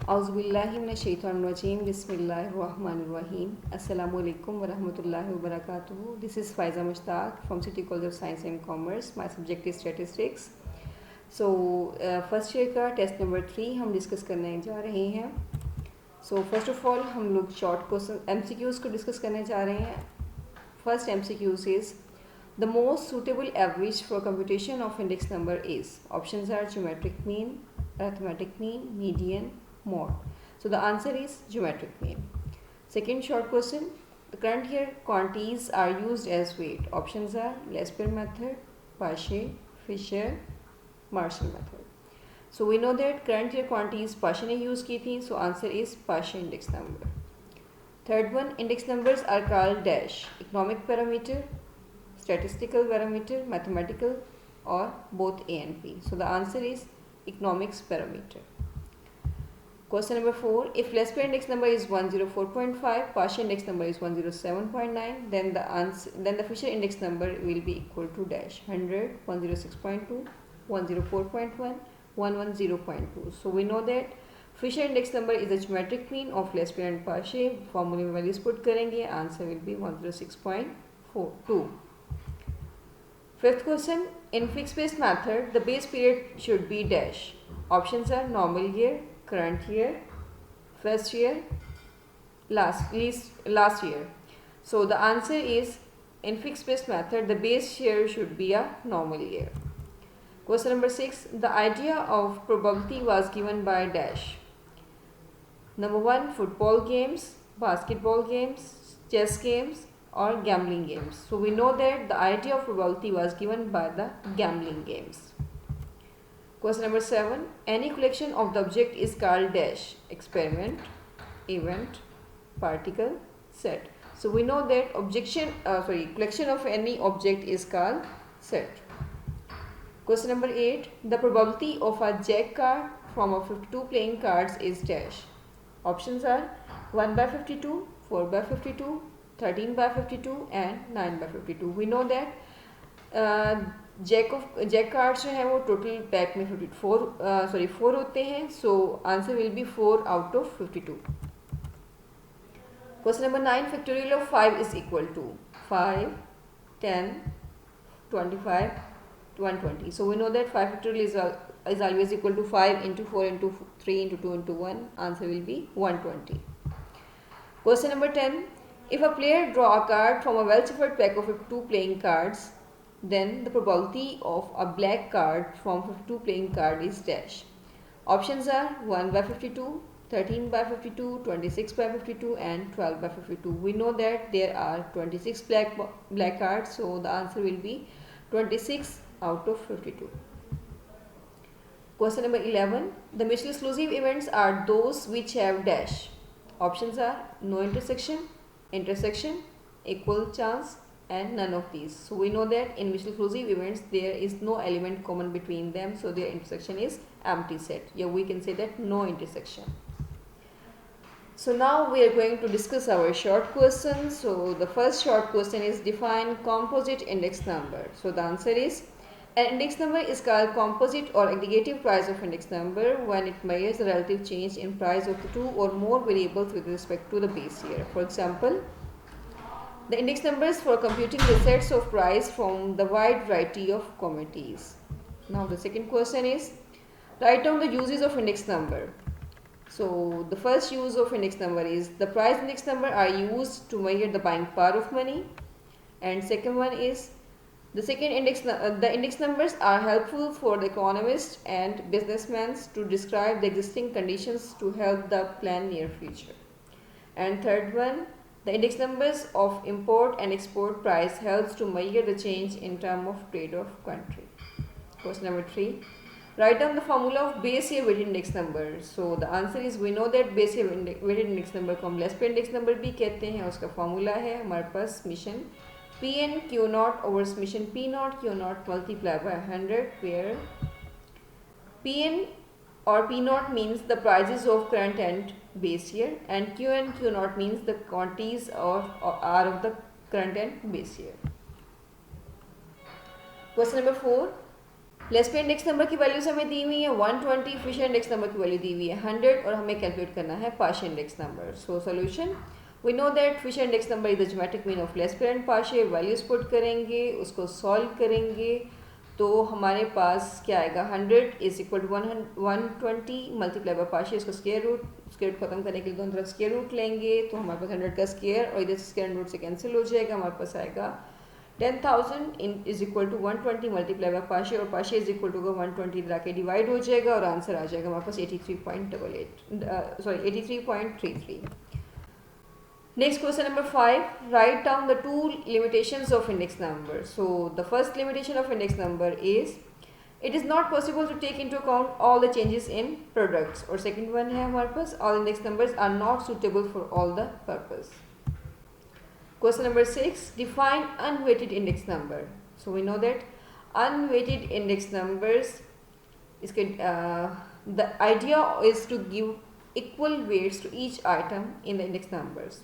Auzubillahiminash-shaytanir-rajim. Bismillahir-Rahmanir-Rahim. Assalamualaikum warahmatullahi wabarakatuh. This is Faiza Mushtaq from City College of Science and Commerce. My subject is statistics. So first year का test number 3 हम discuss करने जा रहे हैं. So first of all हम लोग short question MCQs को discuss करने जा रहे हैं. First MCQs is the most suitable average for computation of index number is. Options are geometric mean, arithmetic mean, median, mode. So the answer is geometric mean. Second short question, the current year quantities are used as weight. Options are Lesper method, Paasche, Fisher, Marshall method. So we know that current year quantities Paasche ने use की थी, so answer is Paasche index number. Third one, index numbers are called dash, economic parameter, statistical parameter, mathematical, or both A and P. So the answer is economics parameter. Question number 4, if Lesper index number is 104.5, Paasche index number is 107.9, then the Fisher index number will be equal to dash 100, 106.2, 104.1, 110.2. So we know that Fisher index number is the geometric mean of Lesper and Paasche. Formula में values put करेंगे, answer will be 106.42. Fifth question, in fixed base method, the base period should be dash. Options are normal year, current year, first year, last year. So the answer is, in fixed base method, the base year should be a normal year. Question number 6, the idea of probability was given by dash. Number 1, football games, basketball games, chess games, or gambling games. So we know that the idea of probability was given by the gambling games. Question number 7, any collection of the object is called dash, experiment, event, particle, set. So we know that collection of any object is called set. Question number 8, the probability of a jack card from a 52 playing cards is dash. Options are 1 by 52, 4 by 52, 13 by 52 and 9 by 52. We know that jack cards जो हैं वो total pack में 4 होते हैं. So answer will be 4 out of 52. Question number 9, factorial of 5 is equal to 5, 10, 25, 120. So we know that 5 factorial is always equal to 5 into 4 into 3 into 2 into 1. Answer will be 120. Question number 10, if a player draw a card from a well-shuffled pack of 52 playing cards, then the probability of a black card from 52 playing card is dash. Options are 1 by 52, 13 by 52, 26 by 52 and 12 by 52. We know that there are 26 black cards, so the answer will be 26 out of 52. Question number 11, the mutually exclusive events are those which have dash. Options are no intersection, intersection, equal chance and none of these. So we know that in mutually exclusive events there is no element common between them, so their intersection is empty set. Yeah, we can say that no intersection. So now we are going to discuss our short questions. So the first short question is, define composite index number. So the answer is, an index number is called composite or aggregative price of index number when it measures the relative change in price of the two or more variables with respect to the base year. For example, the index numbers for computing the sets of price from the wide variety of commodities. Now the second question is, write down the uses of index number. So the first use of index number is, the price index number are used to measure the buying power of money. And second one is, the index numbers are helpful for the economists and businessmen to describe the existing conditions to help the plan near future. And third one, the index numbers of import and export price helps to measure the change in term of trade of country. Question number 3, write down the formula of base year weighted index number. So the answer is, we know that base year weighted index number को हम Lesper index number भी कहते हैं. उसका formula है हमारे पास summation Pn Q naught over summation P naught Q naught multiplied by 100, where Pn or P naught means the prices of current and base year, and Q and Q naught means the quantities are of the current and base year. Question number 4, Laspeyres index number की values हमें दी हुई है 120, Fisher index number की value दी हुई है 100 और हमें कैलकुलेट करना है partial index number. So solution, we know that Fisher index number is the geometric mean of Laspeyres and partial. Values put करेंगे, उसको सॉल्व करेंगे तो हमारे पास क्या आएगा 100 is equal to 120 multiply by partial. इसको स्क्वायर रूट खत्म करने के लिए दोनों तरफ स्क्वायर रूट लेंगे तो हमारे पास 100 का स्क्वायर और इधर से स्क्वायर रूट से कैंसिल हो जाएगा. हमारे पास आएगा 10,000 is equal to 120 multiply by partial और पार्शियल इज इक्वल टू 120 इधर आके डिवाइड हो जाएगा और आंसर आ जाएगा हमारे पास 83.33. Next question number 5. Write down the two limitations of index number. So the first limitation of index number is it is not possible to take into account all the changes in products. और second one है हमारे पास all index numbers are not suitable for all the purpose. Question number 6. Define unweighted index number. So we know that unweighted index numbers is the idea is to give equal weights to each item in the index numbers.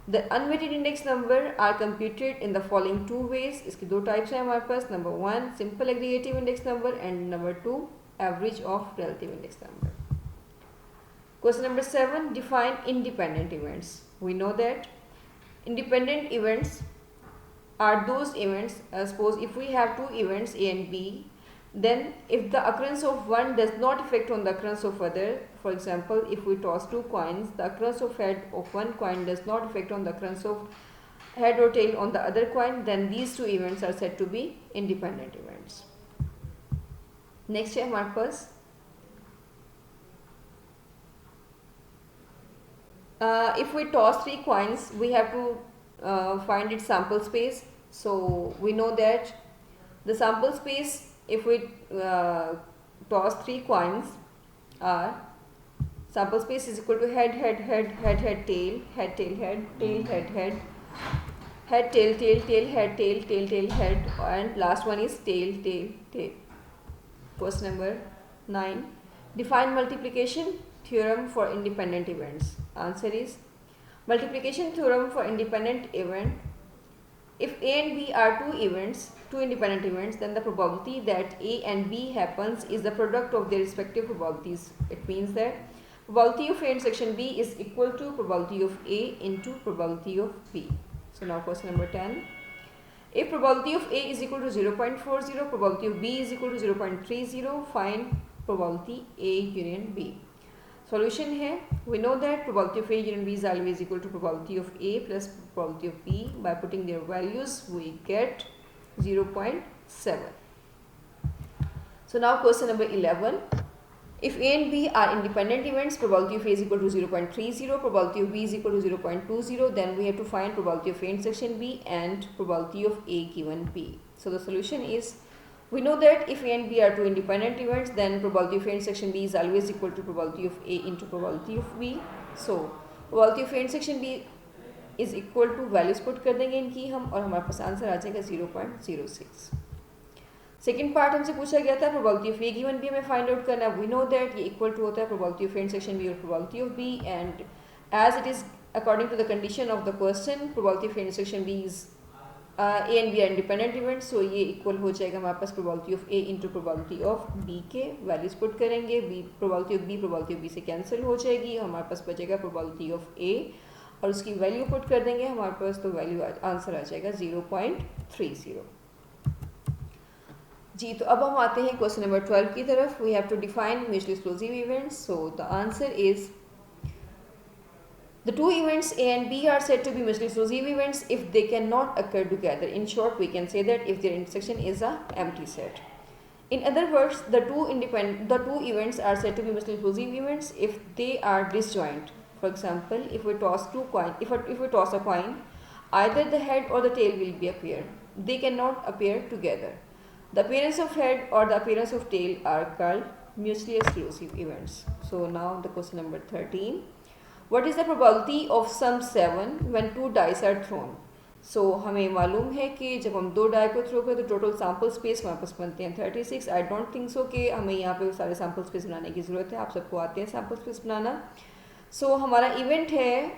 The unweighted index number are computed in the following two ways. इसके दो types हैं हमारे पास. Number 1 simple aggregative index number and number 2 average of relative index number. Question number 7. Define independent events. We know that independent events are those events, suppose if we have two events A and B, then if the occurrence of one does not affect on the occurrence of other, for example if we toss two coins, the occurrence of head of one coin does not affect on the occurrence of head or tail on the other coin, then these two events are said to be independent events. Next है हमारे पास if we toss three coins we have to find its sample space. So we know that the sample space if we toss three coins are sample space is equal to head head head head head tail head tail head tail head head head tail tail tail head tail tail tail head and last one is tail tail tail. Question number 9. Define multiplication theorem for independent events. Answer is multiplication theorem for independent event. If A and B are two independent events, then the probability that A and B happens is the product of their respective probabilities. It means that probability of A intersection B is equal to probability of A into probability of B. So now question number 10. If probability of A is equal to 0.40, probability of B is equal to 0.30, find probability A union B. Solution है, we know that probability of A union B is always equal to probability of A plus probability of B. By putting their values we get 0.7. So now question number 11. If A and B are independent events, probability of A is equal to 0.30, probability of B is equal to 0.20, then we have to find probability of A intersection B and probability of A given B. So the solution is, we know that if A and B are two independent events, then probability of A intersection B is always equal to probability of A into probability of B. So probability of A intersection B is equal to values put कर देंगे इनकी हम और हमारे पास answer आ जाएगा 0.06. Second part हमसे पूछा गया था probability of A given B हमें फाइंड आउट करना. वी नो दैट ये इक्वल टू होता है probability of A intersection B और probability of B and as it is according to the condition of the question probability of A intersection B is A and B are independent event. So ये equal हो जाएगा हमारे पास probability of A into probability of B के values put करेंगे. B probability of B से cancel हो जाएगी. हमारे पास बचेगा प्रोबेबिलिटी ऑफ ए और उसकी वैल्यू पुट कर देंगे हमारे पास तो वैल्यू आंसर आ जाएगा 0.30. जी तो अब हम आते हैं क्वेश्चन नंबर 12 की तरफ. We have to define mutually exclusive events. So the answer is the two events A and B are said to be mutually exclusive events if they cannot occur together. In short, we can say that if their intersection is a empty set. In other words, the two events are said to be mutually exclusive events if they are disjoint. For example, if we toss a coin, either the head or the tail will be appear. They cannot appear together. The appearance of head or the appearance of tail are called mutually exclusive events. So now the question number 13. What is the probability of sum 7 when two dice are thrown? So हमें मालूम है कि जब हम दो die को throw करें तो टोटल सैम्पल स्पेस हमारे पास बनते हैं 36. आई डोंट थिंक सो कि हमें यहाँ पे सारे सैम्पल स्पेस बनाने की ज़रूरत है. आप सबको आते हैं सैम्पल स्पेस बनाना. सो हमारा इवेंट है,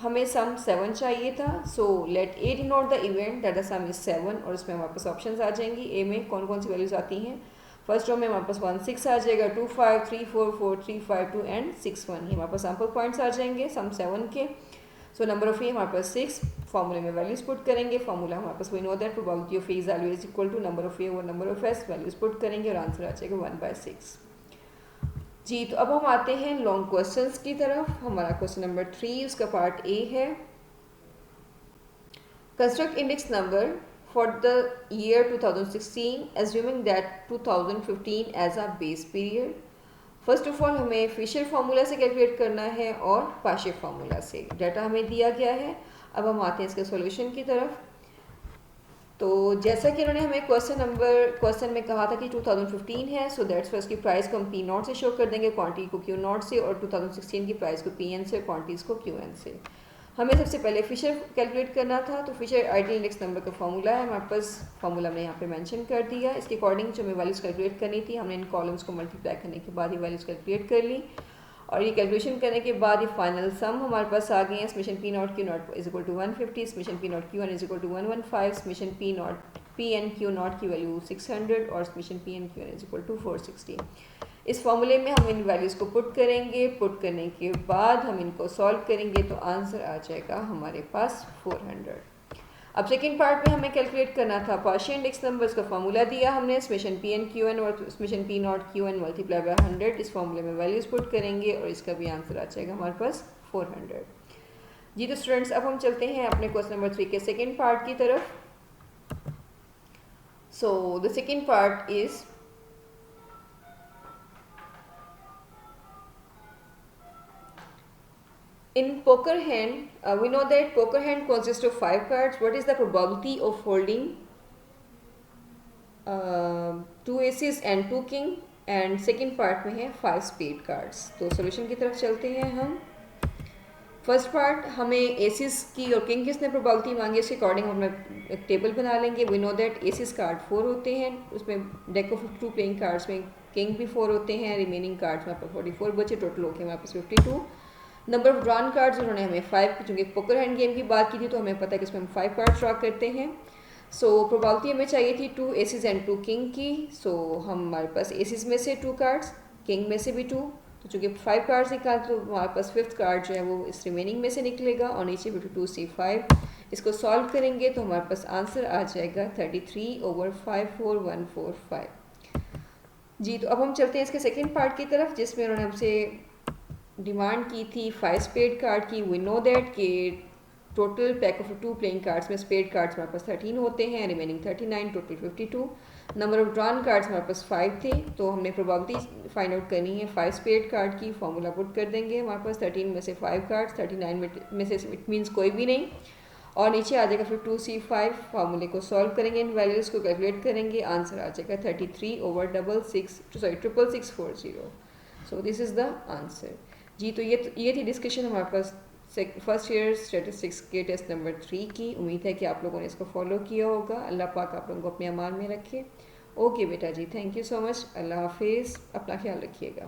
हमें सम 7 चाहिए था. So let A denote the event that the some is 7 और इसमें हमारे पास ऑप्शन आ जाएंगी. ए में कौन कौन सी वैल्यूज आती हैं. फर्स्ट रो में हमारे पास 1 6 आ जाएगा, 2 5 3 4 4 3 5 2 एंड 6 1, ये हमारे पास सैम्पल पॉइंट्स आ जाएंगे सम 7 के। सो नंबर ऑफ ए हमारे पास 6, फॉर्मूले में वैल्यूज पुट करेंगे, फॉर्मूला हमारे पास we know that probability of A is always equal to number of A और number of S, values put करेंगे और आंसर आ जाएगा 1/6। जी तो अब हम आते हैं लॉन्ग क्वेश्चंस की तरफ। हमारा क्वेश्चन नंबर 3 उसका पार्ट ए है, construct index number for the year 2016 assuming that 2015 as a base period। First of all हमें फिशर फार्मूला से कैलकुलेट करना है और पाशे फार्मूला से। डाटा हमें दिया गया है, अब हम आते हैं इसके सॉल्यूशन की तरफ। तो जैसा कि उन्होंने हमें क्वेश्चन में कहा था कि 2015 है, सो दैट्स फर्स्ट की प्राइस को हम पी नॉट से शो कर देंगे, क्वांटिटी को क्यू नॉट से, और 2016 की प्राइस को पी एन से, क्वांटिटीज़ को क्यू एन से। हमें सबसे पहले फिशर कैलकुलेट करना था, तो फिशर आइडियल इंडेक्स नंबर का फॉर्मूला है हमारे पास, फॉर्मूला हमने यहाँ पे मेंशन कर दिया। इसके अकॉर्डिंग जो हमें वैल्यूज़ कैलकुलेट करनी थी, हमने इन कॉलम्स को मल्टीप्लाई करने के बाद ये वैल्यूज़ कैलकुलेट कर ली, और ये कैलकुलेशन करने के बाद ये फाइनल सम हमारे पास आ गए हैं। Summation P naught Q naught is equal to 150, summation P naught Q N is equal to 115, summation P N Q naught की वैल्यू 600 और summation P N Q N is equal to 460। इस फॉर्मूले में हम इन वैल्यूज़ को put करेंगे, put करने के बाद हम इनको सॉल्व करेंगे तो आंसर आ जाएगा हमारे पास 400। अब सेकेंड पार्ट में हमें कैलकुलेट करना था पार्शियल इंडेक्स नंबर्स का फॉर्मूला दिया हमने, summation P N Q N और summation P naught Q N multiply by 100। इस फॉर्मूले में वैल्यूज़ पुट करेंगे और इसका भी आंसर आ जाएगा हमारे पास 400। जी तो स्टूडेंट्स अब हम चलते हैं अपने क्वेश्चन नंबर 3 के सेकेंड पार्ट की तरफ। So the second part is in poker hand, we know that poker hand consists of 5 cards. What is the probability of holding 2 aces and 2 king? And second part में है 5 spade cards। तो solution की तरफ चलते हैं हम। First part हमें एसिस की और किंग किसने प्रोबेबिलिटी मांगी, इसके अकॉर्डिंग हम एक टेबल बना लेंगे। वी नो दैट एसिस कार्ड 4 होते हैं, उसमें डेक ऑफ 52 प्लेइंग कार्ड्स में किंग भी 4 होते हैं, रिमेनिंग कार्ड्स में आपको 44 बचे, टोटल होके हमारे पास 52। नंबर ऑफ ड्रॉन कार्ड्स उन्होंने हमें 5, चूँकि पोकर हैंड गेम की बात की थी तो हमें पता है कि उसमें हम 5 कार्ड्स ड्रॉ करते हैं। सो प्रोबेबिलिटी हमें चाहिए थी 2 एसिस एंड 2 किंग की। सो हमारे पास एसिस में से 2 कार्ड्स, किंग में से भी 2, तो चूँकि 5 कार्ड्स निकाल तो हमारे पास 5th कार्ड जो है वो इस रिमेनिंग में से निकलेगा, और नीचे 52C5। इसको सॉल्व करेंगे तो हमारे पास आंसर आ जाएगा 33/54145। जी तो अब हम चलते हैं इसके सेकेंड पार्ट की तरफ, जिसमें उन्होंने हमसे डिमांड की थी 5 स्पेड कार्ड की। वी नो दैट कि total pack of 2 playing cards में स्पेड कार्ड्स हमारे पास 13 होते हैं, remaining 39, total 52। Number of drawn cards हमारे पास 5 थे, तो हमने प्रोबेबिलिटी फाइंड आउट करनी है 5 स्पेड कार्ड की। फॉर्मूला पुट कर देंगे, हमारे पास 13 में से 5 कार्ड्स, 39 में से इट मीन्स कोई भी नहीं, और नीचे आ जाएगा 52C5। फार्मूले को सॉल्व करेंगे, इन वैल्यूज़ को कैलकुलेट करेंगे, आंसर आ जाएगा 33/66640। So this is the answer. जी तो ये थी डिस्कशन हमारे पास फर्स्ट ईयर स्टैटिस्टिक्स के टेस्ट नंबर 3 की। उम्मीद है कि आप लोगों ने इसको फॉलो किया होगा। अल्लाह पाक आप लोगों को अपने अमान में रखे। ओके बेटा जी, थैंक यू सो मच, अल्लाह हाफिज़, अपना ख्याल रखिएगा।